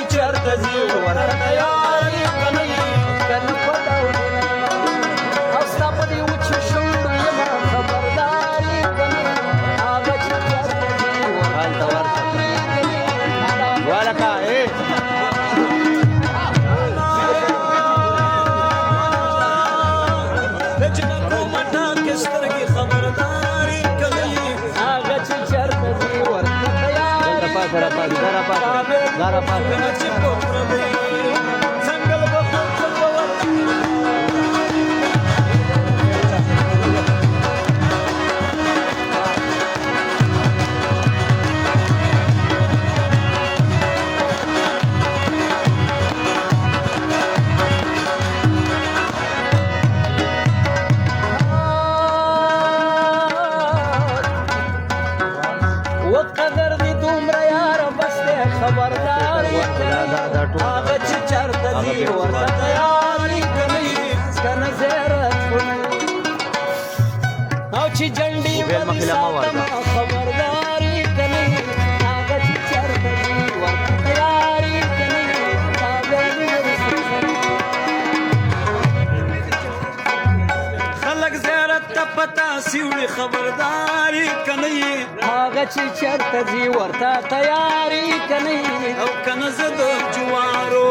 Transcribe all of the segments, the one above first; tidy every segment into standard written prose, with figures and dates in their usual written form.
چې چرته ځي ورته تیار یې که نه یې که نه په ډول او ستا په دې وچو شونډو یمه خبردار یې که نه یې هغه چې چرته ځي هلته ورته والکه د جنتو مټه کې سترګې خبردار یې که نه یې هغه چې چرته ځي ورته تیار یې راپاته راپاته دا راپاته دا راپاته کله چې په پردی ځنګل به خپل به ورته وقدر دې دومره یاره بس دی خبردار یې که نه یې هغه چې چرته ځي ورته تیار یې که نه یې که نه زیارت او چې جنډې ودې ساتمه خبردار یې که نه یې هغه چې چرته ځي ورته تیار یې که نه یې هغه خلک زیارت ته پتا سیوړي خبردار یې که نه یې هغه چې چرته ځي ورته تیار یې که نه یې او که نه زه د جوارو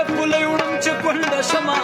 پولی وړم چې کونډه شمه